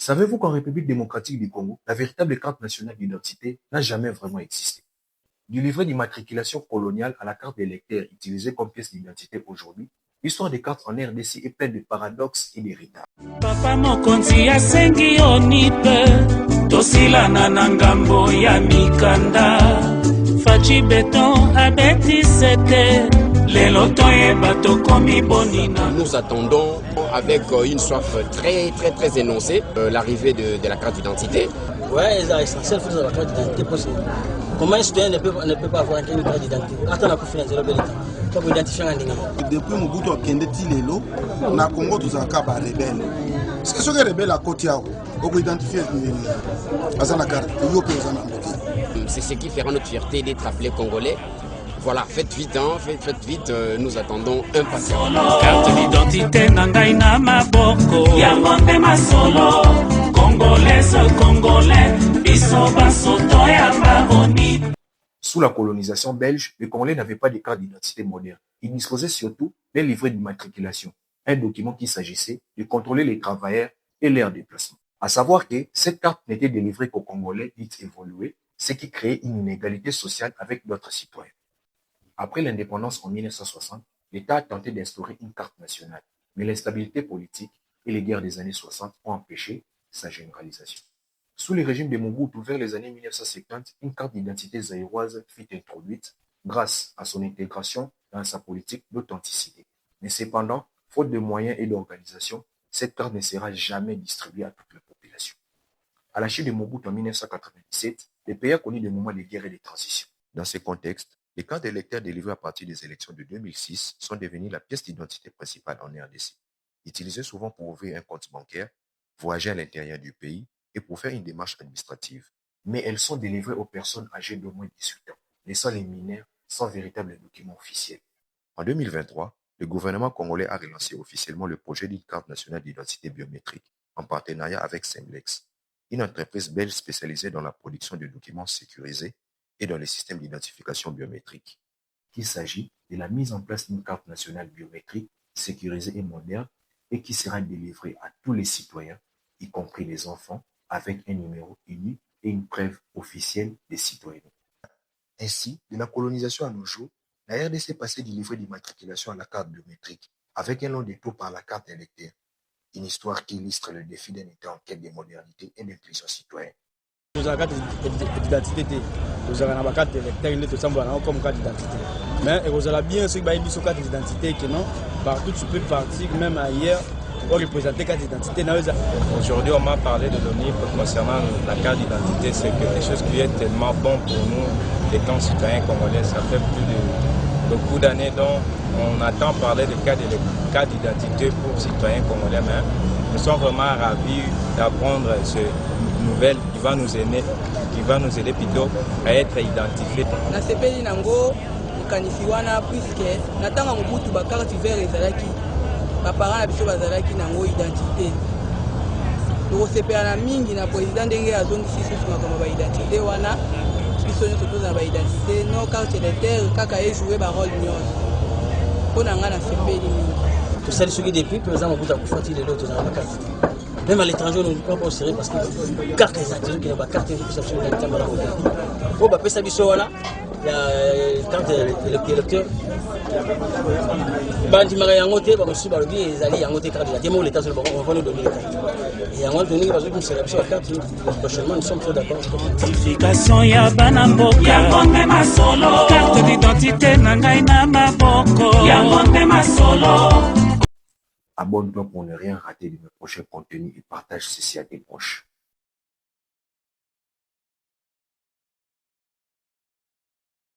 Savez-vous qu'en République démocratique du Congo, la véritable carte nationale d'identité n'a jamais vraiment existé? Du livret d'immatriculation coloniale à la carte d'électeur utilisée comme pièce d'identité aujourd'hui, l'histoire des cartes en RDC est pleine de paradoxes et d'héritage. Papa mokonzi asengi onipe tosilana na ngambo ya mikanda faci beton abeti sete lelo toyeba tokomi bonina. Nous attendons avec une soif très énoncée l'arrivée de la carte d'identité. Ouais, c'est essentiel de la carte d'identité possible. Comment un citoyen ne peut pas avoir une carte d'identité? Quand on a confiance dans l'État, pour identifier un dingue. Depuis Mobutu akende tilelo, na Congo tozalaka ba rebelle. Parce que ce que rebelle à côté yao, on identifier la carte. C'est ce qui fera notre fierté d'être appelé Congolais. Voilà, faites vite, nous attendons impatiemment. Carte d'identité nangai na maboko ya monde masolo congolaise congolais biso basoto ya baroni. Sous la colonisation belge, les Congolais n'avaient pas de carte d'identité moderne. Ils disposaient surtout des livrets d'immatriculation, un document qui s'agissait de contrôler les travailleurs et leurs déplacements. À savoir que cette carte n'était délivrée qu'aux Congolais dits évolués, ce qui créait une inégalité sociale avec d'autres citoyens. Après l'indépendance en 1960, l'État a tenté d'instaurer une carte nationale, mais l'instabilité politique et les guerres des années 60 ont empêché sa généralisation. Sous le régime de Mobutu, vers les années 1950, une carte d'identité zaïroise fut introduite grâce à son intégration dans sa politique d'authenticité. Mais cependant, faute de moyens et d'organisation, cette carte ne sera jamais distribuée à toute la population. À la chute de Mobutu en 1997, le pays a connu des moments de guerre et de transition. Dans ce contexte, les cartes d'électeurs délivrées à partir des élections de 2006 sont devenues la pièce d'identité principale en RDC. Utilisées souvent pour ouvrir un compte bancaire, voyager à l'intérieur du pays et pour faire une démarche administrative. Mais elles sont délivrées aux personnes âgées d'au moins 18 ans, laissant les mineurs sans véritable document officiel. En 2023, le gouvernement congolais a relancé officiellement le projet d'une carte nationale d'identité biométrique en partenariat avec Semblex, une entreprise belge spécialisée dans la production de documents sécurisés et dans les systèmes d'identification biométrique. Il s'agit de la mise en place d'une carte nationale biométrique sécurisée et moderne et qui sera délivrée à tous les citoyens, y compris les enfants, avec un numéro unique et une preuve officielle des citoyens. Ainsi, de la colonisation à nos jours, la RDC passait du livret d'immatriculation à la carte biométrique, avec un long détour par la carte électeur. Une histoire qui illustre le défi d'un État en quête de modernité et d'inclusion citoyenne. Vous avez la carte d'identité, vous avez la carte électeur, il est comme carte d'identité. Mais vous avez bien sûr que carte d'identité, que non, partout tu peux partir, même ailleurs, pour représenter carte d'identité. Aujourd'hui, on m'a parlé de l'ONIP concernant la carte d'identité. C'est quelque chose qui est tellement bon pour nous, les citoyens congolais. Ça fait plus de beaucoup d'années dont on attend parler de carte d'identité pour citoyens congolais. Mais nous sommes vraiment ravis d'apprendre cette nouvelle qui va nous aider plutôt à être identifiés. Na sepeli nango mukanisi wana puisque natanga Mobutu ba carte vert ezalaki ba parents na biso bazalaki nango identité. Tokosepela mingi na président ndenge azongisi susu makama ba identité wana biso nyonso toza ba identité no carte électeur kaka ejouer ba rôle nyonso mpona nga na sepeli mingi. Tosali soki depuis président Mobutu akufuati lelo tozala ba carte. Même à l'étranger, on ne peut pas au sérieux parce que les cartes exactes, qui n'ont pas carte, ils sont absolument pas là. Oh, bah, ça, il y a carte électeur. Bandi Mariangote, bah, aussi, bah, le billet, ils allaient Yangote carte. Il y a des mots, l'État, on va nous donner les cartes. Et en donné, parce que c'est la carte, prochainement, nous sommes très d'accord. Identification ya banamboka ya monde masolo carte d'identité nangai na maboko ya monde masolo. Abonne-toi pour ne rien rater de mes prochains contenus et partage ceci à tes proches.